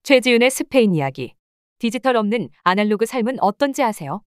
최지윤의 스페인 이야기. 디지털 없는 아날로그 삶은 어떤지 아세요?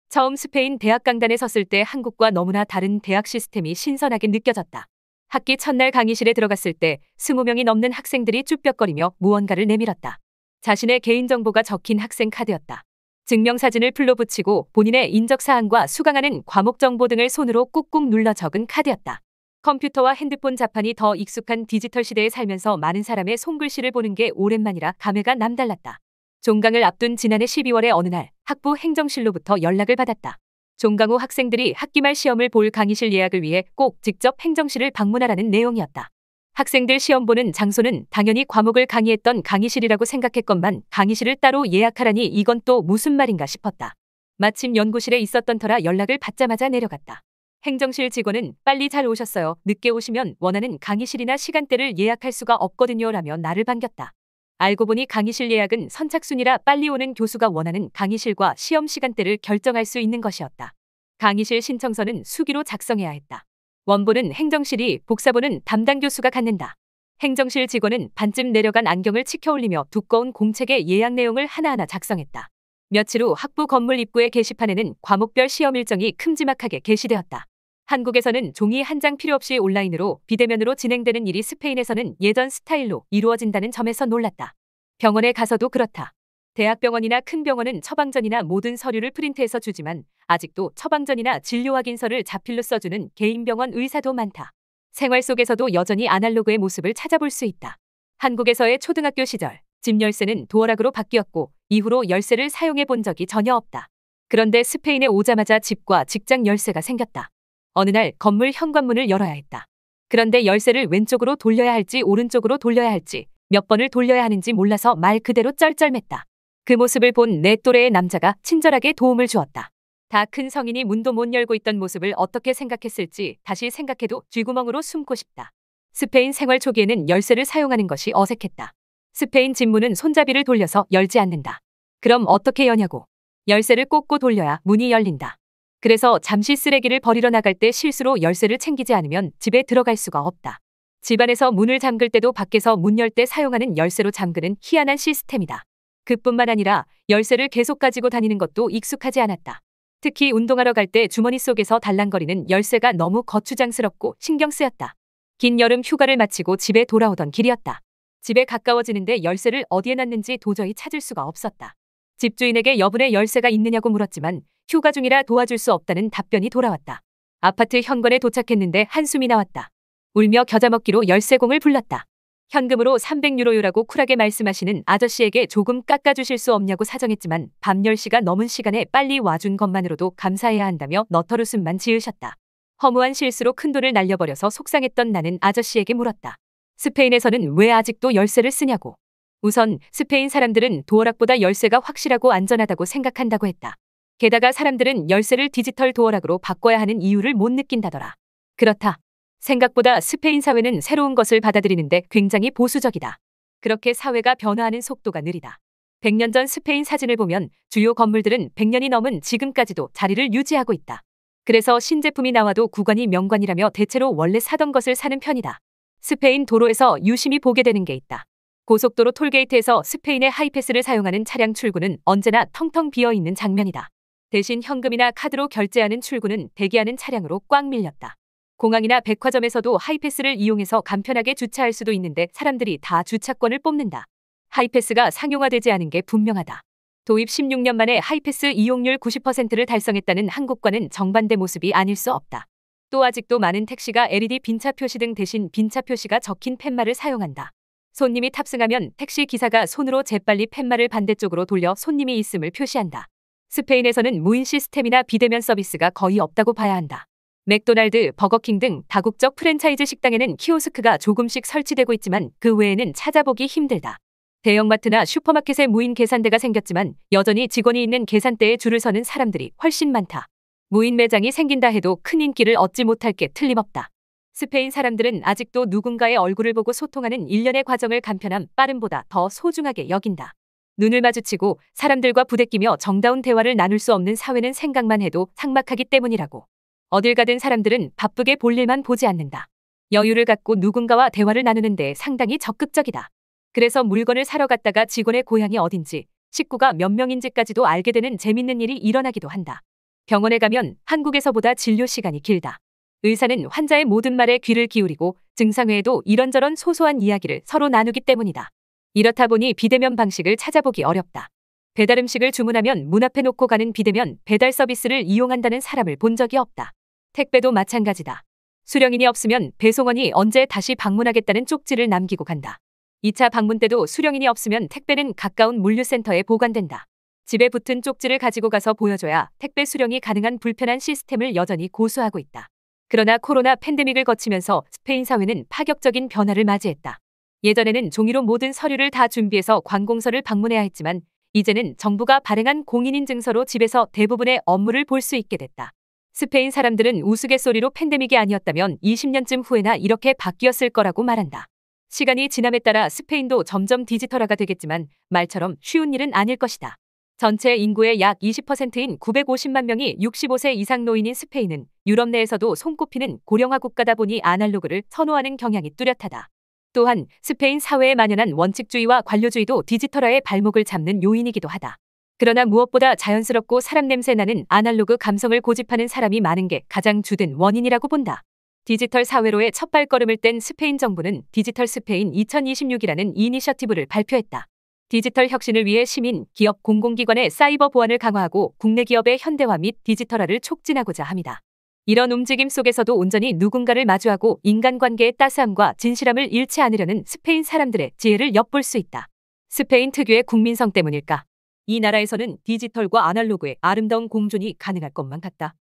처음 스페인 대학 강단에 섰을 때 한국과 너무나 다른 대학 시스템이 신선하게 느껴졌다. 학기 첫날 강의실에 들어갔을 때 20명이 넘는 학생들이 쭈뼛거리며 무언가를 내밀었다. 자신의 개인정보가 적힌 학생 카드였다. 증명사진을 풀로 붙이고 본인의 인적사항과 수강하는 과목 정보 등을 손으로 꾹꾹 눌러 적은 카드였다. 컴퓨터와 핸드폰 자판이 더 익숙한 디지털 시대에 살면서 많은 사람의 손글씨를 보는 게 오랜만이라 감회가 남달랐다. 종강을 앞둔 지난해 12월의 어느 날 학부 행정실로부터 연락을 받았다. 종강 후 학생들이 학기 말 시험을 볼 강의실 예약을 위해 꼭 직접 행정실을 방문하라는 내용이었다. 학생들 시험 보는 장소는 당연히 과목을 강의했던 강의실이라고 생각했건만 강의실을 따로 예약하라니 이건 또 무슨 말인가 싶었다. 마침 연구실에 있었던 터라 연락을 받자마자 내려갔다. 행정실 직원은 빨리 잘 오셨어요. 늦게 오시면 원하는 강의실이나 시간대를 예약할 수가 없거든요 라며 나를 반겼다. 알고 보니 강의실 예약은 선착순이라 빨리 오는 교수가 원하는 강의실과 시험 시간대를 결정할 수 있는 것이었다. 강의실 신청서는 수기로 작성해야 했다. 원본은 행정실이, 복사본은 담당 교수가 갖는다. 행정실 직원은 반쯤 내려간 안경을 치켜올리며 두꺼운 공책에 예약 내용을 하나하나 작성했다. 며칠 후 학부 건물 입구의 게시판에는 과목별 시험 일정이 큼지막하게 게시되었다. 한국에서는 종이 한 장 필요 없이 온라인으로 비대면으로 진행되는 일이 스페인에서는 예전 스타일로 이루어진다는 점에서 놀랐다. 병원에 가서도 그렇다. 대학병원이나 큰 병원은 처방전이나 모든 서류를 프린트해서 주지만 아직도 처방전이나 진료 확인서를 자필로 써주는 개인병원 의사도 많다. 생활 속에서도 여전히 아날로그의 모습을 찾아볼 수 있다. 한국에서의 초등학교 시절, 집 열쇠는 도어락으로 바뀌었고 이후로 열쇠를 사용해 본 적이 전혀 없다. 그런데 스페인에 오자마자 집과 직장 열쇠가 생겼다. 어느 날 건물 현관문을 열어야 했다. 그런데 열쇠를 왼쪽으로 돌려야 할지 오른쪽으로 돌려야 할지 몇 번을 돌려야 하는지 몰라서 말 그대로 쩔쩔맸다. 그 모습을 본 내 또래의 남자가 친절하게 도움을 주었다. 다 큰 성인이 문도 못 열고 있던 모습을 어떻게 생각했을지 다시 생각해도 쥐구멍으로 숨고 싶다. 스페인 생활 초기에는 열쇠를 사용하는 것이 어색했다. 스페인 집 문은 손잡이를 돌려서 열지 않는다. 그럼 어떻게 여냐고. 열쇠를 꽂고 돌려야 문이 열린다. 그래서 잠시 쓰레기를 버리러 나갈 때 실수로 열쇠를 챙기지 않으면 집에 들어갈 수가 없다. 집안에서 문을 잠글 때도 밖에서 문 열 때 사용하는 열쇠로 잠그는 희한한 시스템이다. 그뿐만 아니라 열쇠를 계속 가지고 다니는 것도 익숙하지 않았다. 특히 운동하러 갈 때 주머니 속에서 달랑거리는 열쇠가 너무 거추장스럽고 신경 쓰였다. 긴 여름 휴가를 마치고 집에 돌아오던 길이었다. 집에 가까워지는데 열쇠를 어디에 놨는지 도저히 찾을 수가 없었다. 집주인에게 여분의 열쇠가 있느냐고 물었지만 휴가 중이라 도와줄 수 없다는 답변이 돌아왔다. 아파트 현관에 도착했는데 한숨이 나왔다. 울며 겨자 먹기로 열쇠공을 불렀다. 현금으로 300유로요라고 쿨하게 말씀하시는 아저씨에게 조금 깎아주실 수 없냐고 사정했지만 밤 10시가 넘은 시간에 빨리 와준 것만으로도 감사해야 한다며 너털웃음만 지으셨다. 허무한 실수로 큰돈을 날려버려서 속상했던 나는 아저씨에게 물었다. 스페인에서는 왜 아직도 열쇠를 쓰냐고. 우선 스페인 사람들은 도어락보다 열쇠가 확실하고 안전하다고 생각한다고 했다. 게다가 사람들은 열쇠를 디지털 도어락으로 바꿔야 하는 이유를 못 느낀다더라. 그렇다. 생각보다 스페인 사회는 새로운 것을 받아들이는데 굉장히 보수적이다. 그렇게 사회가 변화하는 속도가 느리다. 100년 전 스페인 사진을 보면 주요 건물들은 100년이 넘은 지금까지도 자리를 유지하고 있다. 그래서 신제품이 나와도 구관이 명관이라며 대체로 원래 사던 것을 사는 편이다. 스페인 도로에서 유심히 보게 되는 게 있다. 고속도로 톨게이트에서 스페인의 하이패스를 사용하는 차량 출구는 언제나 텅텅 비어있는 장면이다. 대신 현금이나 카드로 결제하는 출구는 대기하는 차량으로 꽉 밀렸다. 공항이나 백화점에서도 하이패스를 이용해서 간편하게 주차할 수도 있는데 사람들이 다 주차권을 뽑는다. 하이패스가 상용화되지 않은 게 분명하다. 도입 16년 만에 하이패스 이용률 90%를 달성했다는 한국과는 정반대 모습이 아닐 수 없다. 또 아직도 많은 택시가 LED 빈차 표시 등 대신 빈차 표시가 적힌 팻말을 사용한다. 손님이 탑승하면 택시 기사가 손으로 재빨리 팻말을 반대쪽으로 돌려 손님이 있음을 표시한다. 스페인에서는 무인 시스템이나 비대면 서비스가 거의 없다고 봐야 한다. 맥도날드, 버거킹 등 다국적 프랜차이즈 식당에는 키오스크가 조금씩 설치되고 있지만 그 외에는 찾아보기 힘들다. 대형마트나 슈퍼마켓에 무인 계산대가 생겼지만 여전히 직원이 있는 계산대에 줄을 서는 사람들이 훨씬 많다. 무인 매장이 생긴다 해도 큰 인기를 얻지 못할 게 틀림없다. 스페인 사람들은 아직도 누군가의 얼굴을 보고 소통하는 일련의 과정을 간편함, 빠름보다 더 소중하게 여긴다. 눈을 마주치고 사람들과 부대끼며 정다운 대화를 나눌 수 없는 사회는 생각만 해도 삭막하기 때문이라고. 어딜 가든 사람들은 바쁘게 볼 일만 보지 않는다. 여유를 갖고 누군가와 대화를 나누는 데 상당히 적극적이다. 그래서 물건을 사러 갔다가 직원의 고향이 어딘지, 식구가 몇 명인지까지도 알게 되는 재밌는 일이 일어나기도 한다. 병원에 가면 한국에서보다 진료 시간이 길다. 의사는 환자의 모든 말에 귀를 기울이고 증상 외에도 이런저런 소소한 이야기를 서로 나누기 때문이다. 이렇다 보니 비대면 방식을 찾아보기 어렵다. 배달 음식을 주문하면 문 앞에 놓고 가는 비대면 배달 서비스를 이용한다는 사람을 본 적이 없다. 택배도 마찬가지다. 수령인이 없으면 배송원이 언제 다시 방문하겠다는 쪽지를 남기고 간다. 2차 방문 때도 수령인이 없으면 택배는 가까운 물류센터에 보관된다. 집에 붙은 쪽지를 가지고 가서 보여줘야 택배 수령이 가능한 불편한 시스템을 여전히 고수하고 있다. 그러나 코로나 팬데믹을 거치면서 스페인 사회는 파격적인 변화를 맞이했다. 예전에는 종이로 모든 서류를 다 준비해서 관공서를 방문해야 했지만 이제는 정부가 발행한 공인인증서로 집에서 대부분의 업무를 볼 수 있게 됐다. 스페인 사람들은 우스갯소리로 팬데믹이 아니었다면 20년쯤 후에나 이렇게 바뀌었을 거라고 말한다. 시간이 지남에 따라 스페인도 점점 디지털화가 되겠지만 말처럼 쉬운 일은 아닐 것이다. 전체 인구의 약 20%인 950만 명이 65세 이상 노인인 스페인은 유럽 내에서도 손꼽히는 고령화 국가다 보니 아날로그를 선호하는 경향이 뚜렷하다. 또한 스페인 사회에 만연한 원칙주의와 관료주의도 디지털화의 발목을 잡는 요인이기도 하다. 그러나 무엇보다 자연스럽고 사람 냄새 나는 아날로그 감성을 고집하는 사람이 많은 게 가장 주된 원인이라고 본다. 디지털 사회로의 첫 발걸음을 뗀 스페인 정부는 디지털 스페인 2026이라는 이니셔티브를 발표했다. 디지털 혁신을 위해 시민, 기업, 공공기관의 사이버 보안을 강화하고 국내 기업의 현대화 및 디지털화를 촉진하고자 합니다. 이런 움직임 속에서도 온전히 누군가를 마주하고 인간관계의 따스함과 진실함을 잃지 않으려는 스페인 사람들의 지혜를 엿볼 수 있다. 스페인 특유의 국민성 때문일까? 이 나라에서는 디지털과 아날로그의 아름다운 공존이 가능할 것만 같다.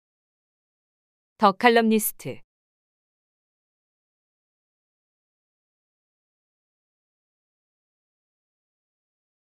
더 칼럼니스트